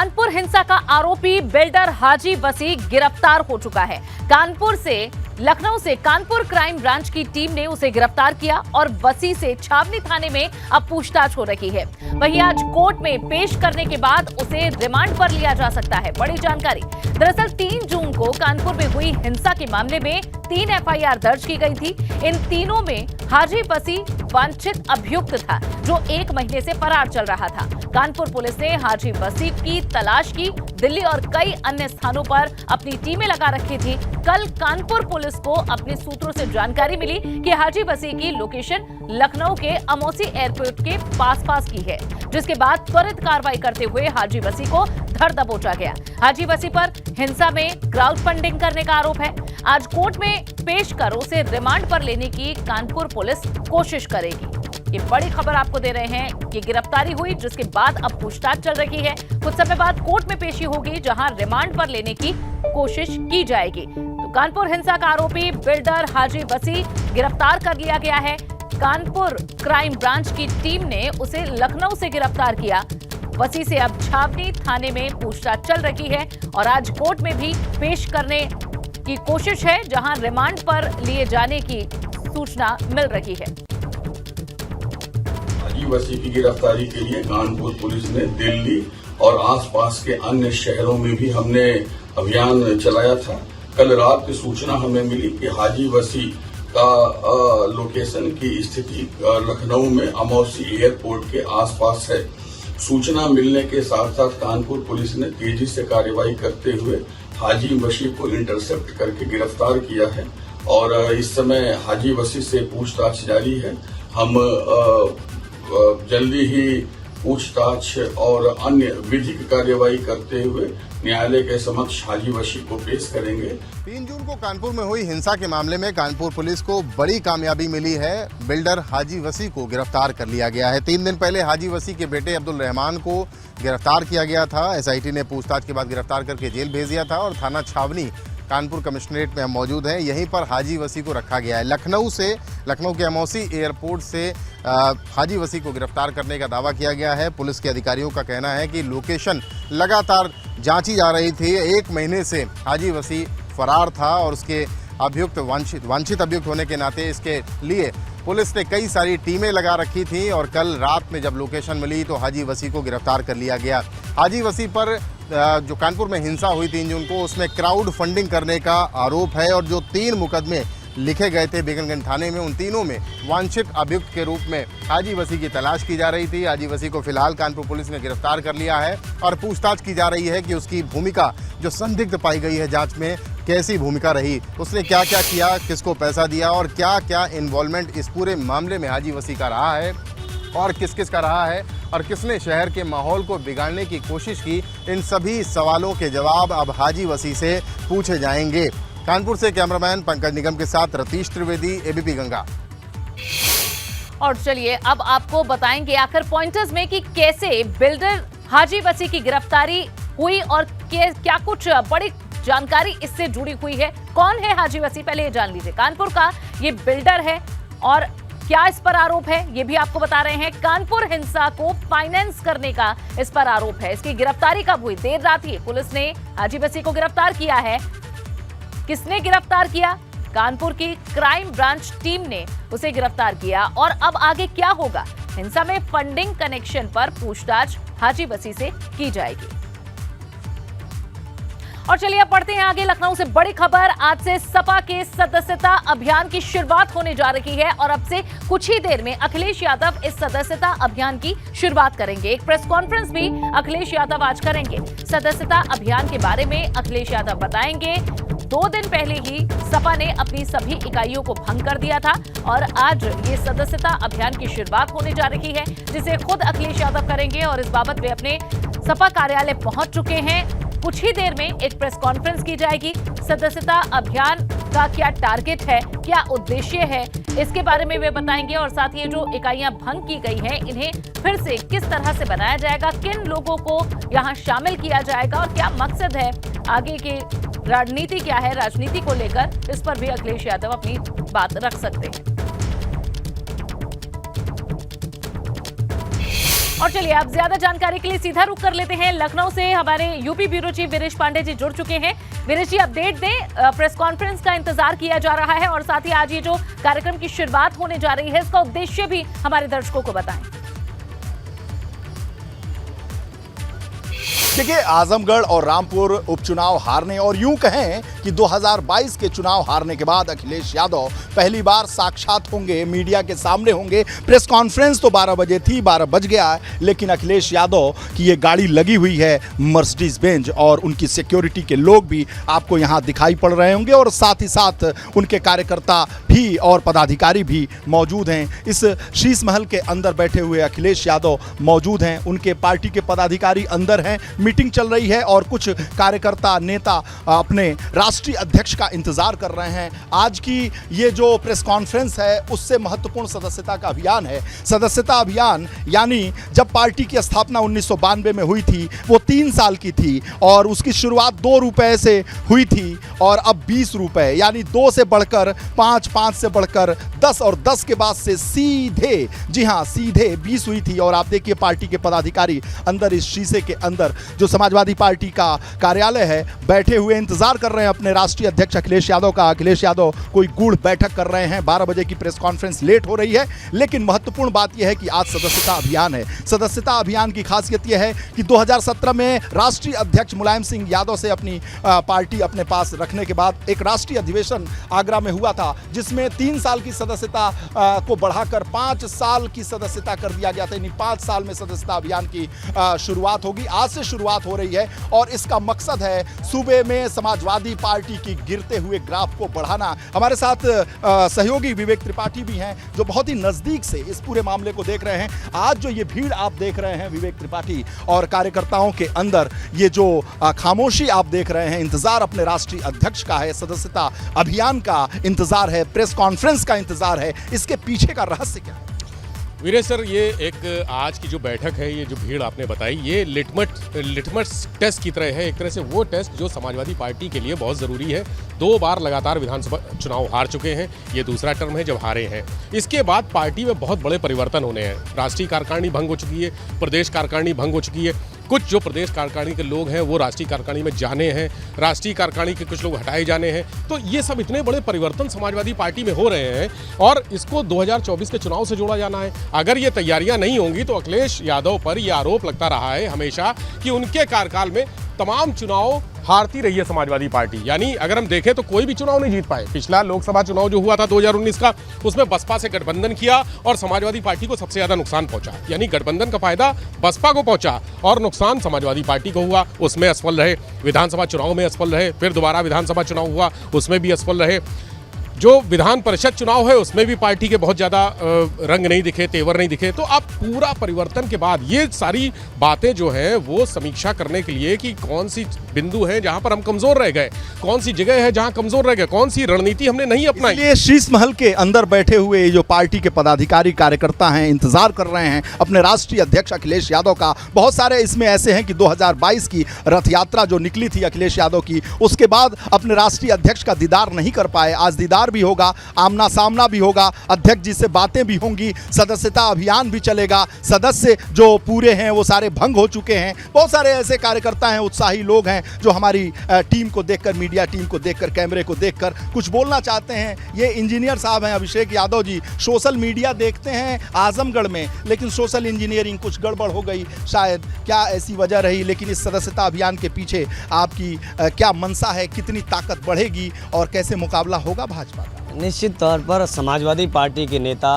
कानपुर हिंसा का आरोपी बिल्डर हाजी वसी गिरफ्तार हो चुका है। लखनऊ से कानपुर क्राइम ब्रांच की टीम ने उसे गिरफ्तार किया और वसी से छावनी थाने में अब पूछताछ हो रही है। वहीं आज कोर्ट में पेश करने के बाद उसे रिमांड पर लिया जा सकता है। बड़ी जानकारी, दरअसल 3 जून को कानपुर में हुई हिंसा के मामले में 3 एफआईआर दर्ज की गई थी। इन तीनों में हाजी वसी वांछित अभियुक्त था जो 1 महीने से फरार चल रहा था। कानपुर पुलिस ने हाजी वसी की तलाश की, दिल्ली और कई अन्य स्थानों पर अपनी टीमें लगा रखी थी। कल कानपुर पुलिस को अपने सूत्रों से जानकारी मिली कि हाजी वसी की लोकेशन लखनऊ के अमौसी एयरपोर्ट के पास की है, जिसके बाद त्वरित कार्रवाई करते हुए हाजी वसी को धर दबोचा गया। हाजी वसी पर हिंसा में क्राउड फंडिंग करने का आरोप है। आज कोर्ट में पेश कर उसे रिमांड पर लेने की कानपुर पुलिस कोशिश करेगी। ये बड़ी खबर आपको दे रहे हैं कि गिरफ्तारी हुई, जिसके बाद अब पूछताछ चल रही है। कुछ समय बाद कोर्ट में पेशी होगी, जहां रिमांड पर लेने की कोशिश की जाएगी। तो कानपुर हिंसा का आरोपी बिल्डर हाजी वसी गिरफ्तार कर लिया गया है। कानपुर क्राइम ब्रांच की टीम ने उसे लखनऊ से गिरफ्तार किया। वसी से अब छावनी थाने में पूछताछ चल रही है और आज कोर्ट में भी पेश करने की कोशिश है, जहां रिमांड पर लिए जाने की सूचना मिल रही है। हाजी वसी की गिरफ्तारी के लिए कानपुर पुलिस ने दिल्ली और आसपास के अन्य शहरों में भी हमने अभियान चलाया था। कल रात की सूचना हमें मिली कि हाजी वसी का लोकेशन की स्थिति लखनऊ में अमौसी एयरपोर्ट के आसपास है। सूचना मिलने के साथ साथ कानपुर पुलिस ने तेजी से कार्रवाई करते हुए हाजी वसी को इंटरसेप्ट करके गिरफ्तार किया है और इस समय हाजी वसी से पूछताछ जारी है। हम जल्दी ही पूछताछ और अन्य विधिक कार्यवाही करते हुए न्यायालय के समक्ष हाजी वसी को पेश करेंगे। 3 जून को कानपुर में हुई हिंसा के मामले में कानपुर पुलिस को बड़ी कामयाबी मिली है। बिल्डर हाजी वसी को गिरफ्तार कर लिया गया है। 3 दिन पहले हाजी वसी के बेटे अब्दुल रहमान को गिरफ्तार किया गया था। एसआईटी ने पूछताछ के बाद गिरफ्तार करके जेल भेज दिया था और थाना छावनी कानपुर कमिश्नरेट में हम मौजूद हैं। यहीं पर हाजी वसी को रखा गया है। लखनऊ के अमौसी एयरपोर्ट से हाजी वसी को गिरफ्तार करने का दावा किया गया है। पुलिस के अधिकारियों का कहना है कि लोकेशन लगातार जांची जा रही थी। 1 महीने से हाजी वसी फरार था और उसके अभियुक्त वांछित अभियुक्त होने के नाते इसके लिए पुलिस ने कई सारी टीमें लगा रखी थी और कल रात में जब लोकेशन मिली तो हाजी वसी को गिरफ्तार कर लिया गया। हाजी वसी पर जो कानपुर में हिंसा हुई 3 जून को, उसमें क्राउड फंडिंग करने का आरोप है और जो 3 मुकदमे लिखे गए थे बेगमगंज थाने में, उन तीनों में वांछित अभियुक्त के रूप में हाजी वसी की तलाश की जा रही थी। हाजी वसी को फिलहाल कानपुर पुलिस ने गिरफ्तार कर लिया है और पूछताछ की जा रही है कि उसकी भूमिका जो संदिग्ध पाई गई है जांच में, कैसी भूमिका रही, उसने क्या क्या किया, किसको पैसा दिया और क्या क्या इन्वॉल्वमेंट इस पूरे मामले में हाजी वसी का रहा है और किस किस का रहा है और किसने शहर के माहौल को बिगाड़ने की कोशिश की। इन सभी सवालों के जवाब अब हाजी वसी से पूछे जाएंगे। कानपुर से कैमरामैन पंकज निगम के साथ रतीश त्रिवेदी, एबीपी गंगा। और चलिए अब आपको बताएंगे आखिर पॉइंटर्स में कि कैसे बिल्डर हाजी वसी की गिरफ्तारी हुई और क्या कुछ बड़ी जानकारी इससे जुड़ी हुई है। कौन है हाजी वसी, पहले ये जान लीजिए। कानपुर का ये बिल्डर है और क्या इस पर आरोप है ये भी आपको बता रहे हैं। कानपुर हिंसा को फाइनेंस करने का इस पर आरोप है। इसकी गिरफ्तारी कब हुई? देर रात ही पुलिस ने हाजी वसी को गिरफ्तार किया है। किसने गिरफ्तार किया? कानपुर की क्राइम ब्रांच टीम ने उसे गिरफ्तार किया। और अब आगे क्या होगा? हिंसा में फंडिंग कनेक्शन पर पूछताछ हाजी वसी से की जाएगी। और चलिए अब पढ़ते हैं आगे। लखनऊ से बड़ी खबर, आज से सपा के सदस्यता अभियान की शुरुआत होने जा रही है और अब से कुछ ही देर में अखिलेश यादव इस सदस्यता अभियान की शुरुआत करेंगे। एक प्रेस कॉन्फ्रेंस भी अखिलेश यादव आज करेंगे। सदस्यता अभियान के बारे में अखिलेश यादव बताएंगे। 2 दिन पहले ही सपा ने अपनी सभी इकाइयों को भंग कर दिया था और आज ये सदस्यता अभियान की शुरुआत होने जा रही है, जिसे खुद अखिलेश यादव करेंगे और इस बाबत वे अपने सपा कार्यालय पहुंच चुके हैं। कुछ ही देर में एक प्रेस कॉन्फ्रेंस की जाएगी। सदस्यता अभियान का क्या टारगेट है, क्या उद्देश्य है, इसके बारे में वे बताएंगे और साथ ही जो इकाइयां भंग की गई हैं इन्हें फिर से किस तरह से बनाया जाएगा, किन लोगों को यहां शामिल किया जाएगा और क्या मकसद है, आगे की रणनीति क्या है राजनीति को लेकर, इस पर भी अखिलेश यादव अपनी बात रख सकते हैं। और चलिए अब ज्यादा जानकारी के लिए सीधा रुख कर लेते हैं लखनऊ से। हमारे UP bureau chief Viresh Pandey ji जुड़ चुके हैं। वीरेश जी, अपडेट दें, प्रेस कॉन्फ्रेंस का इंतजार किया जा रहा है और साथ ही आज ये जो कार्यक्रम की शुरुआत होने जा रही है इसका उद्देश्य भी हमारे दर्शकों को बताएं। देखिए, आजमगढ़ और रामपुर उपचुनाव हारने और यूं कहें कि 2022 के चुनाव हारने के बाद अखिलेश यादव पहली बार साक्षात होंगे, मीडिया के सामने होंगे। प्रेस कॉन्फ्रेंस तो 12 बजे थी, 12 बज गया है, लेकिन अखिलेश यादव की ये गाड़ी लगी हुई है मर्सिडीज बेंज और उनकी सिक्योरिटी के लोग भी आपको यहाँ दिखाई पड़ रहे होंगे और साथ ही साथ उनके कार्यकर्ता भी और पदाधिकारी भी मौजूद हैं। इस शीश महल के अंदर बैठे हुए अखिलेश यादव मौजूद हैं, उनके पार्टी के पदाधिकारी अंदर हैं। मीटिंग चल रही है और कुछ कार्यकर्ता नेता अपने राष्ट्रीय अध्यक्ष का इंतजार कर रहे हैं। आज की ये जो प्रेस कॉन्फ्रेंस है उससे महत्वपूर्ण सदस्यता का अभियान है। सदस्यता अभियान यानी जब पार्टी की स्थापना 1992 में हुई थी वो 3 साल की थी और उसकी शुरुआत 2 रुपए से हुई थी और अब 20 रुपए, यानी 2 से बढ़कर 5, 5 से बढ़कर 10 और 10 के बाद से सीधे, जी हाँ सीधे 20 हुई थी। और आप देखिए पार्टी के पदाधिकारी अंदर इस शीशे के अंदर जो समाजवादी पार्टी का कार्यालय है बैठे हुए इंतजार कर रहे हैं अपने राष्ट्रीय अध्यक्ष अखिलेश यादव का। अखिलेश यादव कोई गूढ़ बैठक कर रहे हैं। 12 बजे की प्रेस कॉन्फ्रेंस लेट हो रही है, लेकिन महत्वपूर्ण बात यह है कि आज सदस्यता अभियान है। सदस्यता अभियान की खासियत यह है कि 2017 में राष्ट्रीय अध्यक्ष मुलायम सिंह यादव से अपनी पार्टी अपने पास रखने के बाद एक राष्ट्रीय अधिवेशन आगरा में हुआ था जिसमें 3 साल की सदस्यता को बढ़ाकर 5 साल की सदस्यता कर दिया गया था। यानी 5 साल में सदस्यता अभियान की शुरुआत होगी। आज से शुरुआत हो रही है और इसका मकसद है सूबे में समाजवादी पार्टी की गिरते हुए ग्राफ को बढ़ाना। हमारे साथ सहयोगी विवेक त्रिपाठी भी हैं जो बहुत ही नजदीक से इस पूरे मामले को देख रहे हैं। आज जो ये भीड़ आप देख रहे हैं विवेक त्रिपाठी और कार्यकर्ताओं के अंदर, ये जो खामोशी आप देख रहे हैं, इंतजार अपने राष्ट्रीय अध्यक्ष का है, सदस्यता अभियान का इंतजार है, प्रेस कॉन्फ्रेंस का इंतजार है। इसके पीछे का रहस्य क्या है? वीरेश सर, ये एक आज की जो बैठक है, ये जो भीड़ आपने बताई, ये लिटमस टेस्ट की तरह है। एक तरह से वो टेस्ट जो समाजवादी पार्टी के लिए बहुत ज़रूरी है। 2 बार लगातार विधानसभा चुनाव हार चुके हैं, ये दूसरा टर्म है जब हारे हैं। इसके बाद पार्टी में बहुत बड़े परिवर्तन होने हैं। राष्ट्रीय कार्यकारिणी भंग हो चुकी है, प्रदेश कार्यकारिणी भंग हो चुकी है। कुछ जो प्रदेश कार्यकारिणी के लोग हैं वो राष्ट्रीय कार्यकारिणी में जाने हैं, राष्ट्रीय कार्यकारिणी के कुछ लोग हटाए जाने हैं। तो ये सब इतने बड़े परिवर्तन समाजवादी पार्टी में हो रहे हैं और इसको 2024 के चुनाव से जोड़ा जाना है। अगर ये तैयारियां नहीं होंगी तो अखिलेश यादव पर यह आरोप लगता रहा है हमेशा कि उनके कार्यकाल में तमाम चुनाव हारती रही है समाजवादी पार्टी। यानी अगर हम देखें तो कोई भी चुनाव नहीं जीत पाए। पिछला लोकसभा चुनाव जो हुआ था 2019 का, उसमें बसपा से गठबंधन किया और समाजवादी पार्टी को सबसे ज्यादा नुकसान पहुंचा। यानी गठबंधन का फायदा बसपा को पहुंचा और नुकसान समाजवादी पार्टी को हुआ। उसमें असफल रहे, विधानसभा चुनाव में असफल रहे, फिर दोबारा विधानसभा चुनाव हुआ उसमें भी असफल रहे। जो विधान परिषद चुनाव है उसमें भी पार्टी के बहुत ज़्यादा रंग नहीं दिखे, तेवर नहीं दिखे। तो अब पूरा परिवर्तन के बाद ये सारी बातें जो हैं वो समीक्षा करने के लिए कि कौन सी बिंदु है जहां पर हम कमज़ोर रह गए, कौन सी जगह है जहां कमज़ोर रह गए, कौन सी रणनीति हमने नहीं अपनाई। ये शीश महल के अंदर बैठे हुए जो पार्टी के पदाधिकारी कार्यकर्ता हैं इंतजार कर रहे हैं अपने राष्ट्रीय अध्यक्ष अखिलेश यादव का। बहुत सारे इसमें ऐसे हैं कि 2022 की रथ यात्रा जो निकली थी अखिलेश यादव की, उसके बाद अपने राष्ट्रीय अध्यक्ष का दीदार नहीं कर पाए। आज दीदार भी होगा, आमना सामना भी होगा, अध्यक्ष जी से बातें भी होंगी, सदस्यता अभियान भी चलेगा। सदस्य जो पूरे हैं वो सारे भंग हो चुके हैं। बहुत सारे ऐसे कार्यकर्ता हैं, उत्साही लोग हैं जो हमारी टीम को देखकर, मीडिया टीम को देखकर, कैमरे को देखकर कुछ बोलना चाहते हैं। ये इंजीनियर साहब हैं अभिषेक यादव जी। सोशल मीडिया देखते हैं आजमगढ़ में, लेकिन सोशल इंजीनियरिंग कुछ गड़बड़ हो गई शायद, क्या ऐसी वजह रही। लेकिन इस सदस्यता अभियान के पीछे आपकी क्या मंशा है, कितनी ताकत बढ़ेगी और कैसे मुकाबला होगा भाजपा का? निश्चित तौर पर समाजवादी पार्टी के नेता,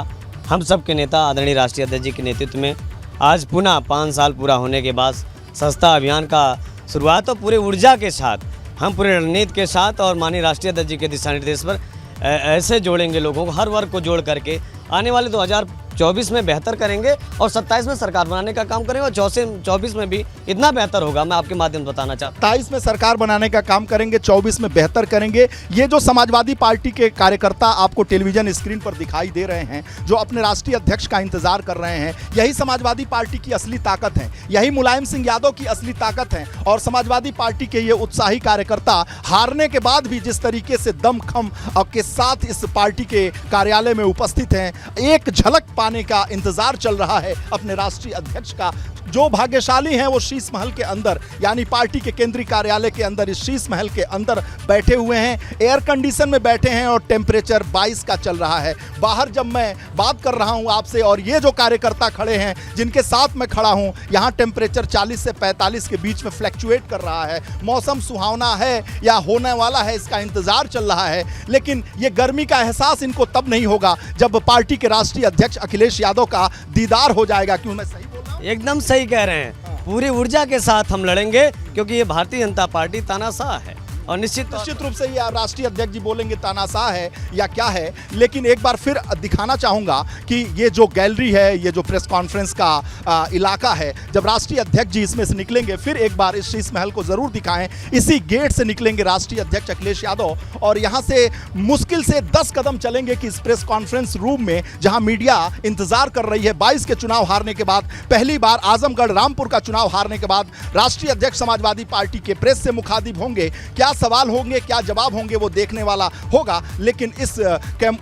हम सब के नेता आदरणीय राष्ट्रीय अध्यक्ष जी के नेतृत्व में आज पुनः 5 साल पूरा होने के बाद सदस्यता अभियान का शुरुआत और पूरे ऊर्जा के साथ, हम पूरे रणनीति के साथ और माननीय राष्ट्रीय अध्यक्ष जी के दिशा निर्देश पर ऐसे जोड़ेंगे लोगों को, हर वर्ग को जोड़ करके आने वाले 2024 में बेहतर करेंगे और 27 में सरकार बनाने का काम करेंगे और 24 में भी इतना बेहतर होगा। मैं आपके माध्यम से बताना चाहता हूँ 27 में सरकार बनाने का काम करेंगे, 24 में बेहतर करेंगे। ये जो समाजवादी पार्टी के कार्यकर्ता आपको टेलीविजन स्क्रीन पर दिखाई दे रहे हैं, जो अपने राष्ट्रीय अध्यक्ष का इंतजार कर रहे हैं, यही समाजवादी पार्टी की असली ताकत है, यही मुलायम सिंह यादव की असली ताकत है। और समाजवादी पार्टी के ये उत्साही कार्यकर्ता हारने के बाद भी जिस तरीके से दमखम के साथ इस पार्टी के कार्यालय में उपस्थित हैं, एक झलक पाने का इंतजार चल रहा है अपने राष्ट्रीय अध्यक्ष का। जो भाग्यशाली हैं वो शीश महल के अंदर, यानी पार्टी के केंद्रीय कार्यालय के अंदर, इस शीश महल के अंदर बैठे हुए हैं, एयर कंडीशन में बैठे हैं और टेम्परेचर 22 का चल रहा है। बाहर जब मैं बात कर रहा हूं आपसे और ये जो कार्यकर्ता खड़े हैं जिनके साथ मैं खड़ा हूं, यहां टेम्परेचर 40 से 45 के बीच में फ्लैक्चुएट कर रहा है। मौसम सुहावना है या होने वाला है, इसका इंतजार चल रहा है, लेकिन ये गर्मी का एहसास इनको तब नहीं होगा जब पार्टी के राष्ट्रीय अध्यक्ष अखिलेश यादव का दीदार हो जाएगा। क्यों मैं सही बोल रहा हूं? एकदम सही कह रहे हैं। पूरी ऊर्जा के साथ हम लड़ेंगे क्योंकि ये भारतीय जनता पार्टी तानाशाह है और निश्चित रूप से ये राष्ट्रीय अध्यक्ष जी बोलेंगे तानाशाह है या क्या है, लेकिन एक बार फिर दिखाना चाहूंगा कि ये जो गैलरी है, ये जो प्रेस कॉन्फ्रेंस का इलाका है, जब राष्ट्रीय अध्यक्ष जी इसमें से निकलेंगे, फिर एक बार इस शीश महल को जरूर दिखाएं। इसी गेट से निकलेंगे राष्ट्रीय अध्यक्ष अखिलेश यादव और यहां से मुश्किल से 10 कदम चलेंगे कि इस प्रेस कॉन्फ्रेंस रूम में, जहां मीडिया इंतजार कर रही है 22 के चुनाव हारने के बाद, पहली बार आजमगढ़ रामपुर का चुनाव हारने के बाद राष्ट्रीय अध्यक्ष समाजवादी पार्टी के प्रेस से मुखातिब होंगे। क्या सवाल होंगे, क्या जवाब होंगे, वो देखने वाला होगा, लेकिन इस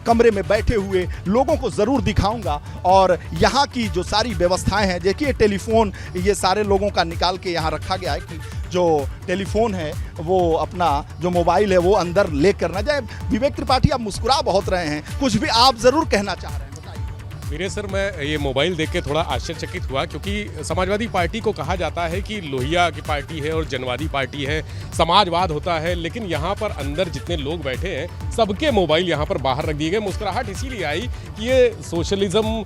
कमरे में बैठे हुए लोगों को जरूर दिखाऊंगा। और यहाँ की जो सारी व्यवस्थाएं हैं, देखिए टेलीफोन ये सारे लोगों का निकाल के यहाँ रखा गया है कि जो टेलीफोन है वो अपना जो मोबाइल है वो अंदर लेकर ना जाए। विवेक त्रिपाठी, आप मुस्कुरा बहुत रहे हैं, कुछ भी आप जरूर कहना चाह रहे हैं, मेरे सर, मैं ये मोबाइल देख के थोड़ा आश्चर्यचकित हुआ क्योंकि समाजवादी पार्टी को कहा जाता है कि लोहिया की पार्टी है और जनवादी पार्टी है, समाजवाद होता है, लेकिन यहाँ पर अंदर जितने लोग बैठे हैं सबके मोबाइल यहाँ पर बाहर रख दिए गए। मुस्कुराहट इसीलिए आई कि ये सोशलिज्म,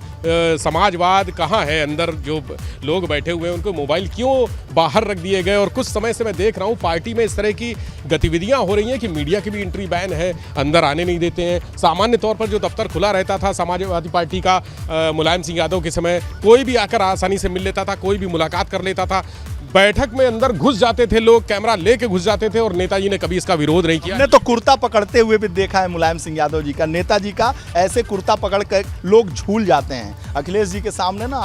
समाजवाद कहाँ है? अंदर जो लोग बैठे हुए हैं उनको मोबाइल क्यों बाहर रख दिए गए? और कुछ समय से मैं देख रहा हूँ पार्टी में इस तरह की गतिविधियाँ हो रही हैं कि मीडिया की भी एंट्री बैन है, अंदर आने नहीं देते हैं। सामान्य तौर पर जो दफ्तर खुला रहता था समाजवादी पार्टी का मुलायम सिंह यादव के समय, कोई भी आकर आसानी से मिल लेता था, कोई भी मुलाकात कर लेता था। बैठक में अंदर घुस जाते थे लोग, कैमरा लेके घुस जाते थे और नेताजी ने कभी इसका विरोध नहीं किया। हमने तो कुर्ता पकड़ते हुए भी देखा है मुलायम सिंह यादव जी का, नेताजी का ऐसे कुर्ता पकड़ कर लोग झूल जाते हैं। अखिलेश जी के सामने ना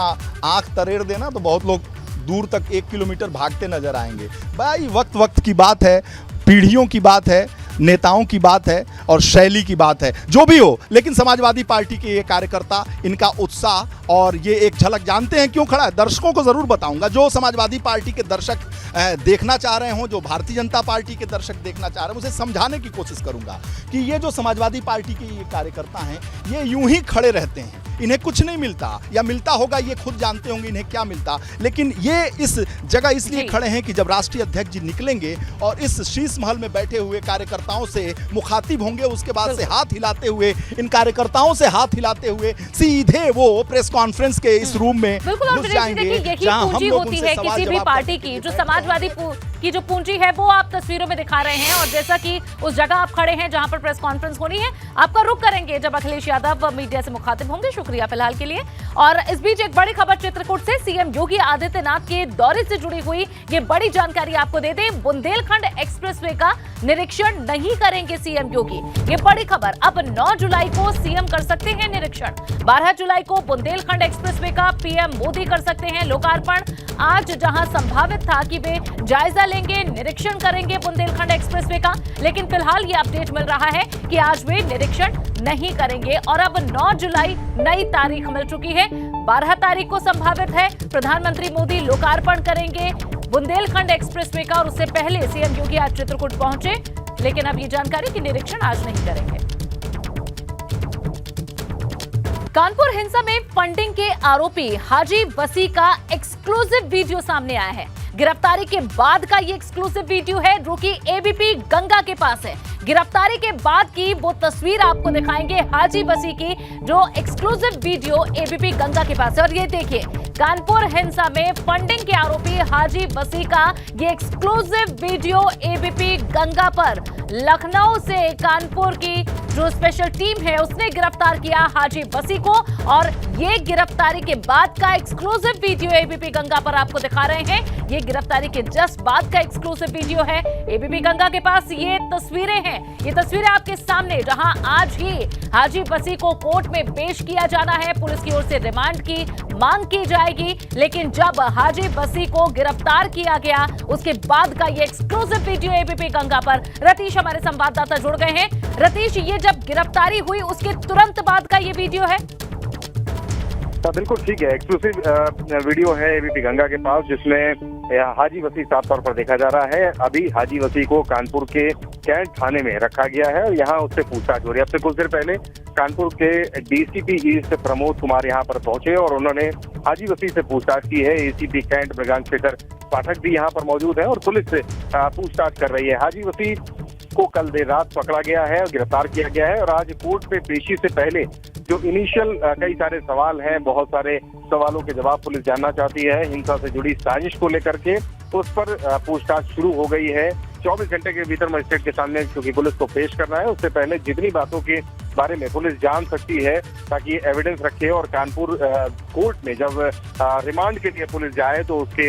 आंख तरेड़ देना तो बहुत लोग दूर तक 1 किलोमीटर भागते नजर आएंगे। भाई वक्त की बात है, पीढ़ियों की बात है, नेताओं की बात है और शैली की बात है, जो भी हो, लेकिन समाजवादी पार्टी के ये कार्यकर्ता, इनका उत्साह और ये एक झलक जानते हैं क्यों खड़ा है। दर्शकों को जरूर बताऊंगा, जो समाजवादी पार्टी के दर्शक देखना चाह रहे हों, जो भारतीय जनता पार्टी के दर्शक देखना चाह रहे हैं, उसे समझाने की कोशिश करूंगा कि ये जो समाजवादी पार्टी के ये कार्यकर्ता हैं, ये यूं ही खड़े रहते हैं, इन्हें कुछ नहीं मिलता या मिलता होगा ये खुद जानते होंगे इन्हें क्या मिलता, लेकिन ये इस जगह इसलिए खड़े हैं कि जब राष्ट्रीय अध्यक्ष जी निकलेंगे और इस शीश महल में बैठे हुए कार्यकर्ताओं से मुखातिब होंगे, उसके बाद से हाथ हिलाते हुए, इन कार्यकर्ताओं से हाथ हिलाते हुए सीधे वो प्रेस कॉन्फ्रेंस के इस रूम में घुस जाएंगे, जहां हम लोग होती है किसी भी पार्टी की, जो समाजवादी की जो पूंजी है वो आप तस्वीरों में दिखा रहे हैं। और जैसा कि उस जगह आप खड़े हैं जहां पर प्रेस कॉन्फ्रेंस होनी है, आपका रुख करेंगे जब अखिलेश यादव मीडिया से मुखातिब होंगे। शुक्रिया फिलहाल के लिए। और इस बीच एक बड़ी खबर चित्रकूट से, सीएम योगी आदित्यनाथ के दौरे से जुड़ी हुई ये बड़ी जानकारी आपको दे दें। बुंदेलखंड एक्सप्रेसवे का निरीक्षण नहीं करेंगे सीएम योगी, ये बड़ी खबर। अब 9 जुलाई को सीएम कर सकते हैं निरीक्षण, 12 जुलाई को बुंदेलखंड एक्सप्रेसवे का पीएम मोदी कर सकते हैं लोकार्पण। आज जहां संभावित था कि वे जायजा लेंगे, निरीक्षण करेंगे बुंदेलखंड एक्सप्रेसवे का, लेकिन फिलहाल ये अपडेट मिल रहा है कि आज वे निरीक्षण नहीं करेंगे। और अब 9 जुलाई नई तारीख मिल चुकी है, 12 तारीख को संभावित है प्रधानमंत्री मोदी लोकार्पण करेंगे बुंदेलखंड एक्सप्रेसवे का। और उससे पहले सीएम योगी आज चित्रकूट पहुंचे, लेकिन अब ये जानकारी कि निरीक्षण आज नहीं करेंगे। कानपुर हिंसा में फंडिंग के आरोपी हाजी वसी का एक्सक्लूसिव वीडियो सामने आया है। गिरफ्तारी के बाद का ये एक्सक्लूसिव वीडियो है, जो कि एबीपी गंगा के पास है। गिरफ्तारी के बाद की वो तस्वीर आपको दिखाएंगे हाजी वसी की, जो एक्सक्लूसिव वीडियो एबीपी गंगा के पास है। और ये देखिए, कानपुर हिंसा में फंडिंग के आरोपी हाजी वसी का ये एक्सक्लूसिव वीडियो एबीपी गंगा पर। लखनऊ से कानपुर की जो स्पेशल टीम है उसने गिरफ्तार किया हाजी वसी को, और ये गिरफ्तारी के बाद का एक्सक्लूसिव वीडियो एबीपी गंगा पर आपको दिखा रहे हैं। ये गिरफ्तारी के जस्ट बाद का एक्सक्लूसिव वीडियो है। एबीपी गंगा के पास ये तस्वीरें हैं, ये तस्वीरें आपके सामने, जहां आज ही हाजी वसी को कोर्ट में पेश किया जाना है। पुलिस की ओर से रिमांड की मांग की जाएगी, लेकिन जब हाजी वसी को गिरफ्तार किया गया उसके बाद का ये एक्सक्लूसिव वीडियो एबीपी गंगा पर। रतीश हमारे संवाददाता जुड़ गए हैं। रतीश, ये जब गिरफ्तारी हुई उसके तुरंत बाद का ये वीडियो है? बिल्कुल ठीक है। एक्सक्लूसिव वीडियो है एबीपी गंगा के पास, जिसमें हाजी वसी साफ तौर पर देखा जा रहा है। अभी हाजी वसी को कानपुर के कैंट थाने में रखा गया है और यहाँ उससे पूछताछ हो रही है। अब से कुछ देर पहले कानपुर के डीसीपी ईस्ट प्रमोद कुमार यहाँ पर पहुंचे और उन्होंने हाजी वसी से पूछताछ की है। एसीपी कैंट मृगांक पाठक भी यहाँ पर मौजूद है और पुलिस से पूछताछ कर रही है। हाजी वसी को कल देर रात पकड़ा गया है और गिरफ्तार किया गया है और आज कोर्ट पे पेशी से पहले जो इनिशियल कई सारे सवाल हैं, बहुत सारे सवालों के जवाब पुलिस जानना चाहती है। हिंसा से जुड़ी साजिश को लेकर के उस पर पूछताछ शुरू हो गई है। 24 घंटे के भीतर मजिस्ट्रेट के सामने क्योंकि पुलिस को पेश करना है, उससे पहले जितनी बातों के बारे में पुलिस जान सकती है ताकि एविडेंस रखे और कानपुर कोर्ट में जब रिमांड के लिए पुलिस जाए तो उसके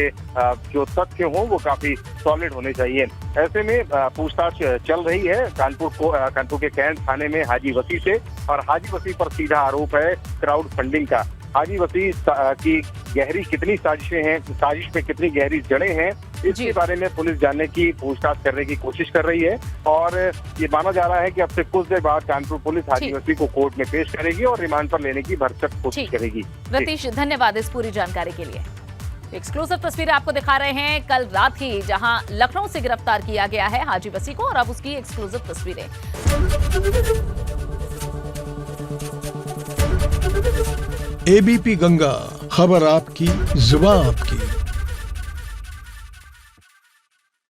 जो तथ्य हों वो काफी सॉलिड होने चाहिए। ऐसे में पूछताछ चल रही है कानपुर के कैंट थाने में हाजी वसी से, और हाजी वसी पर सीधा आरोप है क्राउड फंडिंग का। हाजी वसी की गहरी कितनी साजिशें हैं, साजिश में कितनी गहरी जड़ें हैं, इसके बारे में पुलिस जानने की पूछताछ करने की कोशिश कर रही है। और ये माना जा रहा है कि अब से कुछ देर बाद कानपुर पुलिस हाजी वसी को कोर्ट में पेश करेगी और रिमांड पर लेने की भरसक कोशिश करेगी। रतीश, धन्यवाद इस पूरी जानकारी के लिए। एक्सक्लूसिव तस्वीरें आपको दिखा रहे हैं कल रात ही, जहां लखनऊ से गिरफ्तार किया गया है हाजी वसी को, और अब उसकी एक्सक्लूसिव तस्वीरें। एबीपी गंगा, खबर आपकी, जुबान आपकी।